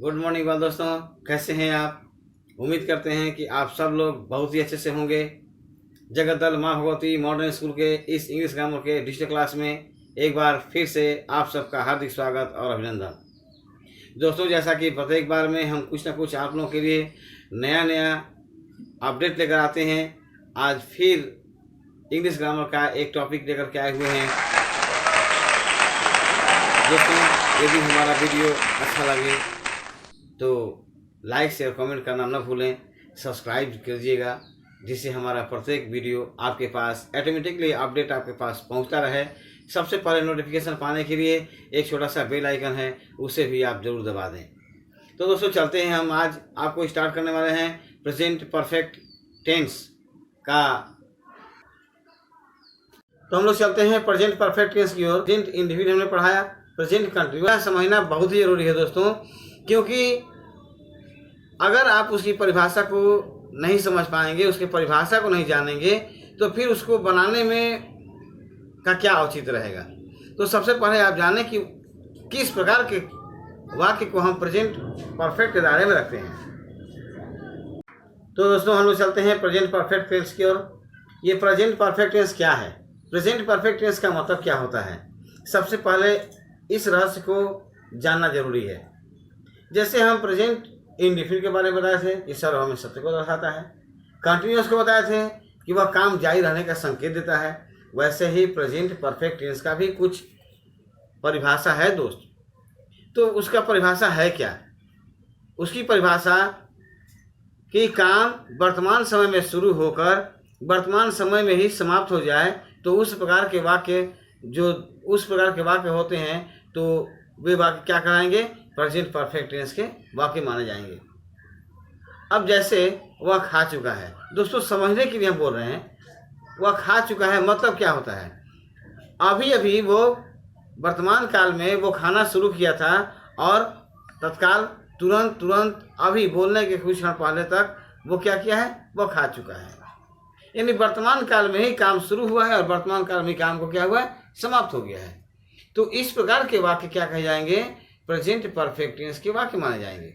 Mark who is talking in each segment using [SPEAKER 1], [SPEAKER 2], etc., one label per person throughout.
[SPEAKER 1] Good morning वाले दोस्तों, कैसे हैं आप। उम्मीद करते हैं कि आप सब लोग बहुत ही अच्छे से होंगे। जगतदल माँ भगवती मॉडर्न स्कूल के इस इंग्लिश ग्रामर के डिजिटल क्लास में एक बार फिर से आप सबका हार्दिक स्वागत और अभिनंदन। दोस्तों, जैसा कि प्रत्येक बार में हम कुछ ना कुछ आप लोगों के लिए नया अपडेट लेकर आते हैं, आज फिर इंग्लिश ग्रामर का एक टॉपिक लेकर के आए हुए हैं। दोस्तों, यदि हमारा वीडियो अच्छा लगे तो लाइक शेयर कमेंट करना न भूलें, सब्सक्राइब कीजिएगा, जिससे हमारा प्रत्येक वीडियो आपके पास ऑटोमेटिकली अपडेट आपके पास पहुंचता रहे। सबसे पहले नोटिफिकेशन पाने के लिए एक छोटा सा बेल आइकन है, उसे भी आप जरूर दबा दें। तो दोस्तों, चलते हैं। हम आज आपको स्टार्ट करने वाले हैं प्रेजेंट परफेक्ट टेंस का। तो हम लोग चलते हैं प्रेजेंट परफेक्ट टेंस की ओर। प्रेजेंट इंडिविजुअल हमने पढ़ाया, प्रेजेंट कंटिन्यूअस समझना बहुत ही जरूरी है दोस्तों, क्योंकि अगर आप उसकी परिभाषा को नहीं समझ पाएंगे, उसकी परिभाषा को नहीं जानेंगे, तो फिर उसको बनाने में का क्या औचित्य रहेगा। तो सबसे पहले आप जानें कि किस प्रकार के वाक्य को हम प्रेजेंट परफेक्ट के दायरे में रखते हैं। तो दोस्तों, हम लोग चलते हैं प्रेजेंट परफेक्ट टेंस की ओर। ये प्रेजेंट परफेक्ट टेंस क्या है, प्रेजेंट परफेक्ट टेंस का मतलब क्या होता है, सबसे पहले इस रहस्य को जानना जरूरी है। जैसे हम प्रेजेंट इंडिफिनिट के बारे में बताए थे कि सर्व में सत्य को दर्शाता है, कंटिन्यूअस को बताए थे कि वह काम जारी रहने का संकेत देता है, वैसे ही प्रेजेंट परफेक्ट टेंस का भी कुछ परिभाषा है दोस्त। तो उसका परिभाषा है क्या, उसकी परिभाषा कि काम वर्तमान समय में शुरू होकर वर्तमान समय में ही समाप्त हो जाए, तो उस प्रकार के वाक्य होते हैं, तो वे वाक्य क्या कराएंगे, प्रेजेंट परफेक्ट टेंस के वाक्य माने जाएंगे। अब जैसे वह खा चुका है, दोस्तों समझने के लिए हम बोल रहे हैं, वह खा चुका है मतलब क्या होता है, अभी अभी वो वर्तमान काल में वो खाना शुरू किया था और तत्काल तुरंत अभी बोलने के कुछ क्षण पहले तक वो क्या किया है, वो खा चुका है। यानी वर्तमान काल में ही काम शुरू हुआ है और वर्तमान काल में काम को क्या हुआ है, समाप्त हो गया है। तो इस प्रकार के वाक्य क्या कहे जाएंगे, प्रेजेंट परफेक्ट टेंस के वाक्य माने जाएंगे।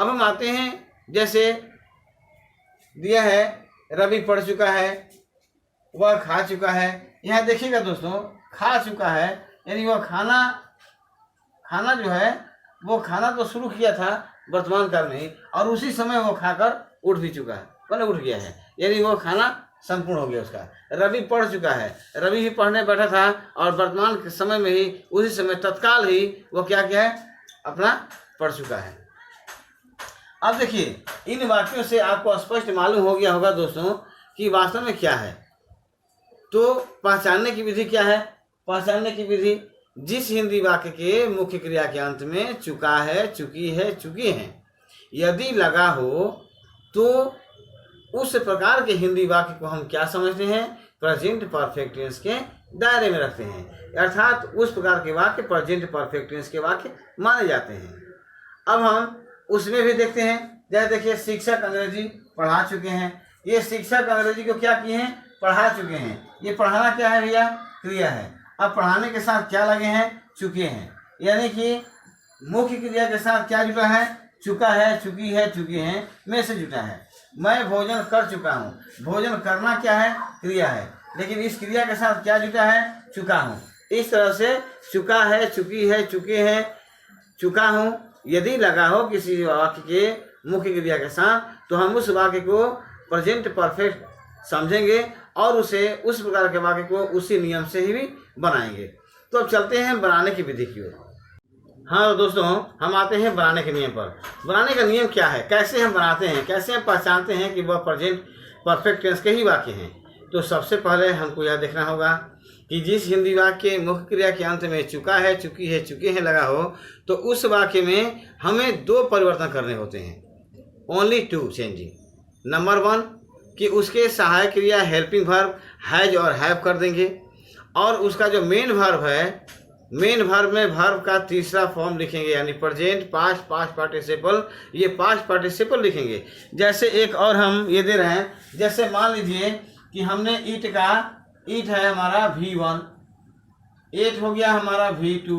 [SPEAKER 1] अब हम आते हैं, जैसे दिया है रवि पढ़ चुका है, वह खा चुका है। यहाँ देखिएगा दोस्तों, खा चुका है यानी वह खाना जो है, वो खाना तो शुरू किया था वर्तमान काल में ही और उसी समय वो खाकर उठ भी चुका है, मैंने उठ गया है, यानी वो खाना संपूर्ण हो गया उसका। रवि पढ़ चुका है, रवि भी पढ़ने बैठा था और वर्तमान के समय में ही उसी समय तत्काल ही वो क्या किया है, अपना पढ़ चुका है। अब देखिए, इन वाक्यों से आपको स्पष्ट मालूम हो गया होगा दोस्तों कि वास्तव में क्या है। तो पहचानने की विधि क्या है, पहचानने की विधि, जिस हिंदी वाक्य के मुख्य क्रिया के अंत में चुका है, चुकी है, चुके हैं यदि लगा हो, तो उस प्रकार के हिंदी वाक्य को हम क्या समझते हैं, प्रेजेंट परफेक्ट टेंस के दायरे में रखते हैं, अर्थात उस प्रकार के वाक्य प्रेजेंट परफेक्ट टेंस के वाक्य माने जाते हैं। अब हम उसमें भी देखते हैं, जैसे देखिए शिक्षक अंग्रेजी पढ़ा चुके हैं, ये शिक्षक अंग्रेजी को क्या किए हैं, पढ़ा चुके हैं। ये पढ़ाना क्या है भैया, क्रिया है। अब पढ़ाने के साथ क्या लगे हैं, चुके हैं, यानी कि मुख्य क्रिया के साथ क्या जुटा है, चुका है, चुकी है, चुके हैं में से जुटा है। मैं भोजन कर चुका हूँ, भोजन करना क्या है, क्रिया है, लेकिन इस क्रिया के साथ क्या जुटा है, चुका हूँ। इस तरह से चुका है, चुकी है, चुके हैं, चुका हूँ यदि लगा हो किसी वाक्य के मुख्य क्रिया के साथ, तो हम उस वाक्य को प्रेजेंट परफेक्ट समझेंगे और उसे उस प्रकार के वाक्य को उसी नियम से ही भी बनाएंगे। तो अब चलते हैं बनाने की विधि की ओर। हाँ दोस्तों, हम आते हैं बनाने के नियम पर। बनाने का नियम क्या है, कैसे हम बनाते हैं, कैसे हम पहचानते हैं कि वह प्रेजेंट परफेक्ट टेंस के ही वाक्य हैं। तो सबसे पहले हमको यह देखना होगा कि जिस हिंदी वाक्य के मुख्य क्रिया के अंत में चुका है, चुकी है, चुके हैं लगा हो, तो उस वाक्य में हमें दो परिवर्तन करने होते हैं, ओनली टू चेंजिंग। नंबर 1 कि उसके सहायक क्रिया हेल्पिंग वर्ब हैज और हैव कर देंगे, और उसका जो मेन वर्ब है, मेन वर्ब में वर्ब का तीसरा फॉर्म लिखेंगे, यानी प्रेजेंट पास्ट पार्टिसिपल, ये पास्ट पार्टिसिपल लिखेंगे। जैसे एक और हम ये दे रहे हैं, जैसे मान लीजिए कि हमने ईट है हमारा V1, 8 हो गया हमारा V2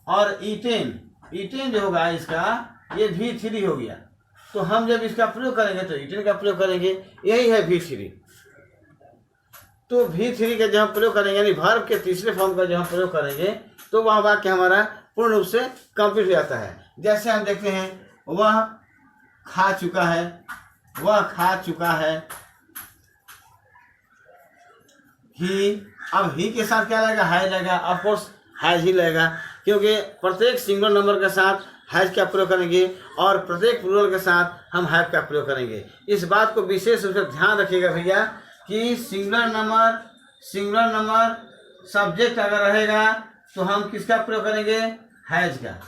[SPEAKER 1] और ईटेन ईटेन जो होगा इसका ये V3 हो गया। तो हम जब इसका प्रयोग करेंगे तो ईटेन का प्रयोग करेंगे, यही है V3। तो V3 का जब हम प्रयोग करेंगे यानी वर्ब के तीसरे फॉर्म का जब हम प्रयोग करेंगे तो वह वाक्य हमारा पूर्ण रूप से कंप्लीट हो जाता है। जैसे हम देखते हैं वह खा चुका है, वह खा चुका है। ही, अब ही के साथ क्या लगेगा? हैज लगेगा। ऑफ कोर्स हैज ही लगेगा, क्योंकि प्रत्येक सिंगुलर नंबर के साथ हैज का प्रयोग करेंगे और प्रत्येक प्लूरल के साथ हम हैव का प्रयोग करेंगे। इस बात को विशेष रूप से ध्यान रखिएगा भैया कि सिंगुलर नंबर सब्जेक्ट अगर रहेगा तो हम किसका प्रयोग करेंगे? हैज का।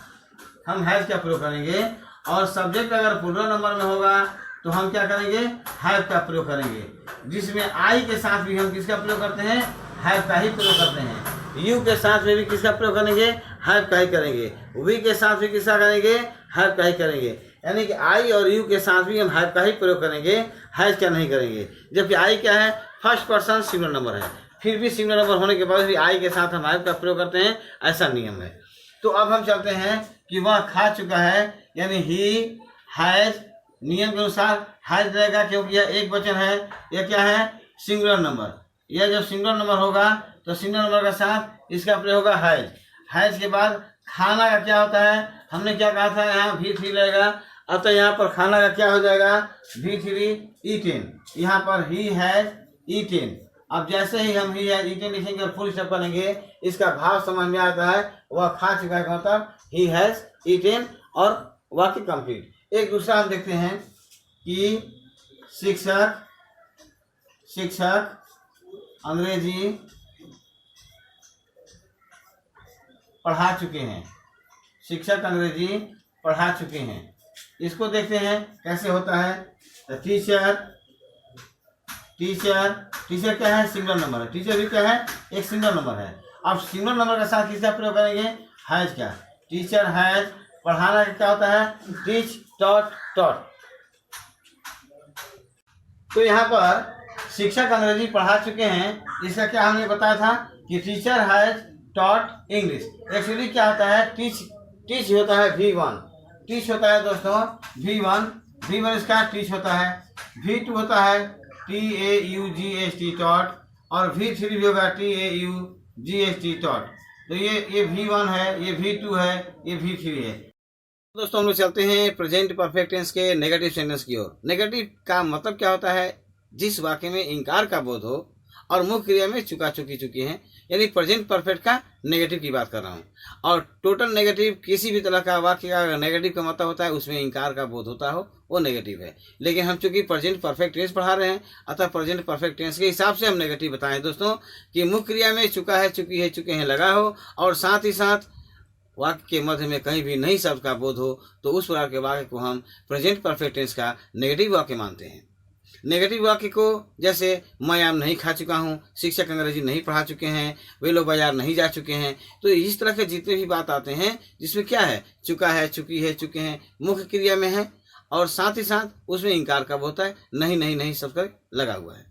[SPEAKER 1] हम हैज का प्रयोग करेंगे। और सब्जेक्ट अगर प्लूरल नंबर में होगा तो हम क्या करेंगे? हैव का प्रयोग करेंगे। जिसमें आई के साथ भी हम किसका प्रयोग करते हैं? हैव का ही प्रयोग करते हैं। यू के साथ में भी किसका प्रयोग करेंगे? हैव का ही करेंगे। वी के साथ भी किसका करेंगे? हैव का ही करेंगे। यानी कि आई और यू के साथ भी हम हैव का ही प्रयोग करेंगे, हैज का नहीं करेंगे। जबकि आई क्या है? फर्स्ट पर्सन सिंगुलर नंबर है। फिर भी सिंगुलर नंबर होने के बाद भी आई के साथ हम हैव का प्रयोग करते हैं, ऐसा नियम है। तो अब हम चलते हैं कि वह खा चुका है, यानी ही हैज, नियम के अनुसार हैज रहेगा क्योंकि यह एक वचन है। यह क्या है? Singular number. यह जब सिंगुलर नंबर होगा तो सिंगुलर नंबर के साथ इसका प्रयोग होगा हैज। हैज के बाद खाना का क्या होता है? हमने क्या कहा था? यहाँ V3 रहेगा। अतः यहाँ पर खाना का क्या हो जाएगा? V3 eaten. यहाँ पर ही हैज ईटेन। अब जैसे ही हम ही हैज ईटेन लिखेंगे और फुल स्टॉप करेंगे, इसका भाव समझ में आता है। वह खा चुका है मतलब ही हैज ईटेन और वाक्य कंप्लीट। एक दूसरा हम देखते हैं कि शिक्षक अंग्रेजी पढ़ा चुके हैं। शिक्षक अंग्रेजी पढ़ा चुके हैं। इसको देखते हैं कैसे होता है। तो टीचर क्या है? सिंगल नंबर है। टीचर भी क्या है? एक सिंगल नंबर है। अब सिंगल नंबर के साथ किसका प्रयोग करेंगे? हैज का। Teacher has. पढ़ाना का क्या होता है? Teach, taught. तो यहाँ पर शिक्षक अंग्रेजी पढ़ा चुके हैं। इसका क्या हमने बताया था कि teacher has taught English. Actually क्या होता है? टीच होता है V1। टीच होता है दोस्तों V1 इसका टीच होता है। V2 होता है TAUGST टॉट, और V3 भी होगा TAUGST टॉट। तो ये V1 है, ये V2 है, ये V3 है। दोस्तों हम लोग चलते हैं प्रेजेंट परफेक्ट टेंस के नेगेटिव सेंटेंस की ओर। नेगेटिव का मतलब क्या होता है? जिस वाक्य में इंकार का बोध हो और मुख्य क्रिया में चुकी है, यानी प्रेजेंट परफेक्ट का नेगेटिव की बात कर रहा हूँ। और टोटल नेगेटिव किसी भी तरह का वाक्य का नेगेटिव का मतलब होता है उसमें इंकार का बोध होता हो, वो नेगेटिव है। लेकिन हम चूंकि प्रेजेंट परफेक्ट टेंस पढ़ा रहे हैं, अतः प्रेजेंट परफेक्ट टेंस के हिसाब से हम नेगेटिव बताएं दोस्तों कि मुख्य क्रिया में चुका है, चुकी है, चुके हैं लगा हो और साथ ही साथ वाक्य के मध्य में कहीं भी नहीं शब्द का बोध हो, तो उस प्रकार के वाक्य को हम प्रेजेंट परफेक्ट टेंस का नेगेटिव वाक्य मानते हैं। नेगेटिव वाक्य को जैसे मैं आम नहीं खा चुका हूँ, शिक्षक अंग्रेजी नहीं पढ़ा चुके हैं, वे लोग बाजार नहीं जा चुके हैं, तो इस तरह के जितने भी बात आते हैं जिसमें क्या है? चुका है, चुकी है, चुके हैं मुख्य क्रिया में है और साथ ही साथ उसमें इंकार कब होता है? नहीं शब्द लगा हुआ है।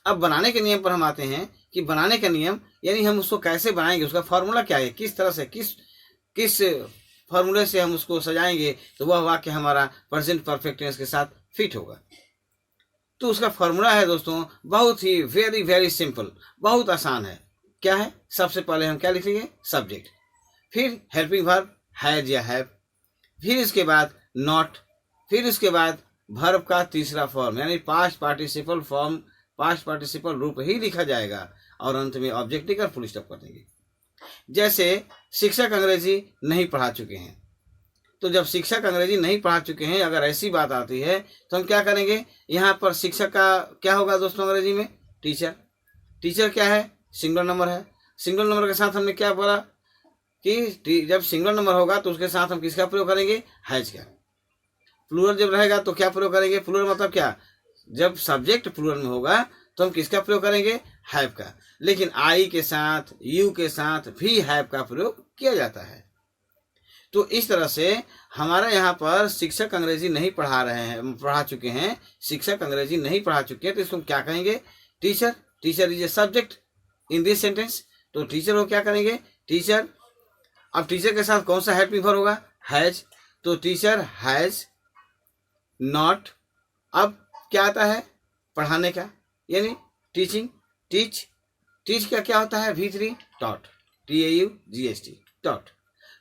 [SPEAKER 1] अब बनाने के नियम पर हम आते हैं कि बनाने का नियम यानी हम उसको कैसे बनाएंगे, उसका फॉर्मूला क्या है, किस तरह से किस फॉर्मूले से हम उसको सजाएंगे तो वह वाक्य हमारा प्रेजेंट परफेक्ट टेंस के साथ फिट होगा। तो उसका फॉर्मूला है दोस्तों बहुत ही वेरी सिंपल, बहुत आसान है। क्या है? सबसे पहले हम क्या लिखेंगे? सब्जेक्ट, फिर हेल्पिंग वर्ब हैज या हैव, फिर इसके बाद नॉट, फिर उसके बाद वर्ब का तीसरा फॉर्म यानी पास्ट पार्टिसिपल रूप ही लिखा जाएगा और अंत में ऑब्जेक्ट लिखकर फुल स्टॉप कर देंगे। जैसे शिक्षक अंग्रेजी नहीं पढ़ा चुके हैं, तो जब शिक्षक अंग्रेजी नहीं पढ़ा चुके हैं अगर ऐसी बात आती है तो हम क्या करेंगे? यहाँ पर शिक्षक का क्या होगा दोस्तों? अंग्रेजी में टीचर क्या है? सिंगल नंबर है। सिंगल नंबर के साथ हमने क्या बोला कि जब सिंगल नंबर होगा तो उसके साथ हम किसका प्रयोग करेंगे? हैज का। प्लूरल जब रहेगा तो क्या प्रयोग करेंगे? प्लूरल मतलब क्या? जब सब्जेक्ट प्लूरल में होगा तो हम किसका प्रयोग करेंगे? हैव का। लेकिन आई के साथ, यू के साथ भी हैव का प्रयोग किया जाता है। तो इस तरह से हमारा यहाँ पर शिक्षक अंग्रेजी नहीं पढ़ा चुके हैं, शिक्षक अंग्रेजी नहीं पढ़ा चुके हैं, तो इसको क्या कहेंगे? Teacher is a subject in this sentence. तो टीचर को क्या करेंगे? टीचर। अब टीचर के साथ कौन सा हेल्पिंग वर्ब होगा? हैज, तो टीचर हैज नॉट। अब क्या आता है? पढ़ाने का, यानी टीचिंग। टीच, टीच का क्या होता है? V3 taught, TAUGHT taught.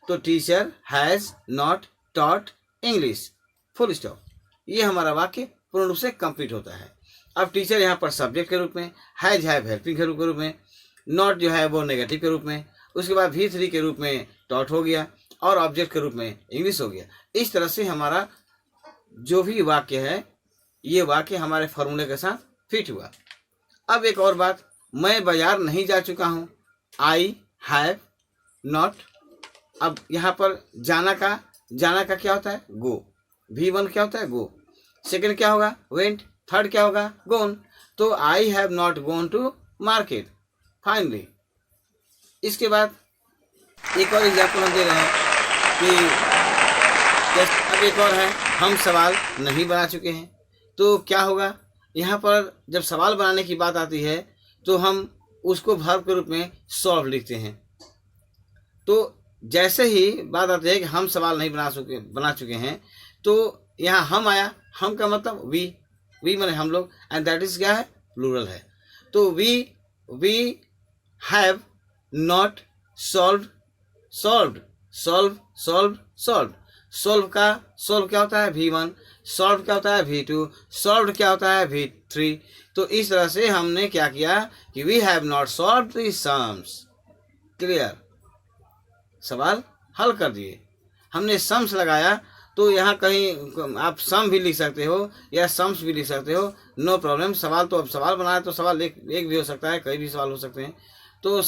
[SPEAKER 1] तो teacher has not taught English, full stop. ये हमारा वाक्य पूर्ण रूप से कंप्लीट होता है। अब टीचर यहाँ पर सब्जेक्ट के रूप में, हैज है हेल्पिंग के रूप में, नॉट जो है वो नेगेटिव के रूप में, उसके बाद V3 के रूप में टॉट हो गया और ऑब्जेक्ट के रूप में इंग्लिश हो गया। इस तरह से हमारा जो भी वाक्य है, ये वाक्य हमारे फॉर्मूले के साथ फिट हुआ। अब एक और बात, मैं बाजार नहीं जा चुका हूँ, आई हैव नॉट। अब यहाँ पर जाना का क्या होता है? गो। V1 क्या होता है? गो। सेकंड क्या होगा? वेंट। थर्ड क्या होगा? गोन। तो I have not gone to market, finally. इसके बाद एक और एग्जाम्पल हम दे रहे हैं कि अब एक और है, हम सवाल नहीं बना चुके हैं। तो क्या होगा? यहाँ पर जब सवाल बनाने की बात आती है तो हम उसको वर्ब के रूप में सॉल्व लिखते हैं। तो जैसे ही बात आती है कि हम सवाल नहीं बना चुके हैं, तो यहाँ हम आया। हम का मतलब वी माने हम लोग, एंड दैट इज क्या है? प्लूरल है। तो we have not solve. Solve क्या होता है? V1। सॉल्व क्या होता है? V2। सॉल्व क्या होता है? V3। तो इस तरह से हमने क्या किया कि we have not solve the sums. Clear? सवाल हल कर दिए। हमने सम्स लगाया, तो यहाँ कहीं आप सम भी लिख सकते हो या सम्स भी लिख सकते हो, नो प्रॉब्लम। सवाल तो अब सवाल बनाया तो सवाल एक भी हो सकता है, कई भी सवाल हो सकते हैं। तो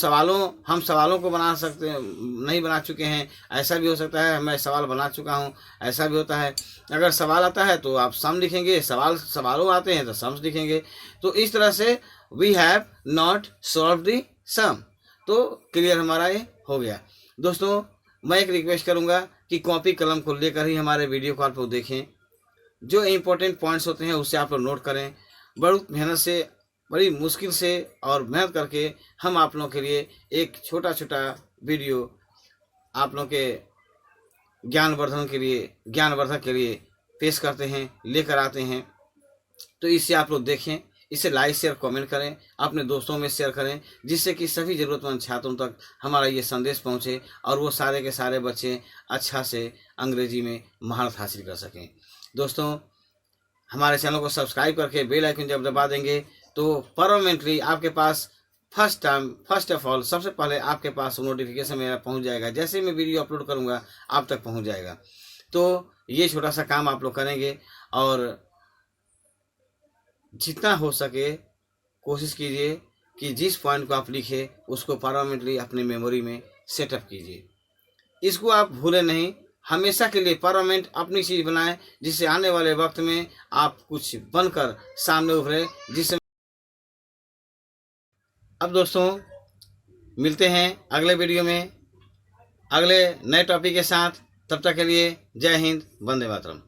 [SPEAKER 1] हम सवालों को बना सकते हैं, नहीं बना चुके हैं, ऐसा भी हो सकता है। मैं सवाल बना चुका हूँ, ऐसा भी होता है। अगर सवाल आता है तो आप सम लिखेंगे, सवालों आते हैं तो सम्स लिखेंगे। तो इस तरह से we have not solve the sum. तो क्लियर हमारा ये हो गया। दोस्तों, मैं एक रिक्वेस्ट करूँगा कि कॉपी कलम को लेकर ही हमारे वीडियो कॉल पर देखें। जो इम्पोर्टेंट पॉइंट्स होते हैं उससे आप लोग नोट करें। बहुत मेहनत से, बड़ी मुश्किल से और मेहनत करके हम आप लोगों के लिए एक छोटा वीडियो आप लोगों के ज्ञानवर्धन के लिए पेश करते हैं, लेकर आते हैं। तो इसे आप लोग देखें, इसे लाइक शेयर कमेंट करें, अपने दोस्तों में शेयर करें, जिससे कि सभी ज़रूरतमंद छात्रों तक हमारा ये संदेश पहुंचे और वो सारे के सारे बच्चे अच्छा से अंग्रेजी में महारत हासिल कर सकें। दोस्तों, हमारे चैनल को सब्सक्राइब करके बेल आइकन जब दबा देंगे तो परमानेंटली आपके पास फर्स्ट ऑफ ऑल सबसे पहले आपके पास नोटिफिकेशन मेरा पहुंच जाएगा। जैसे मैं वीडियो अपलोड करूंगा आप तक पहुंच जाएगा। तो ये छोटा सा काम आप लोग करेंगे और जितना हो सके कोशिश कीजिए कि जिस पॉइंट को आप लिखे उसको परमानेंटली अपनी मेमोरी में सेटअप कीजिए। इसको आप भूलें नहीं, हमेशा के लिए परमानेंट अपनी चीज़ बनाएं, जिससे आने वाले वक्त में आप कुछ बनकर सामने उभरे। जिससे अब दोस्तों मिलते हैं अगले वीडियो में अगले नए टॉपिक के साथ। तब तक के लिए जय हिंद, वंदे मातरम।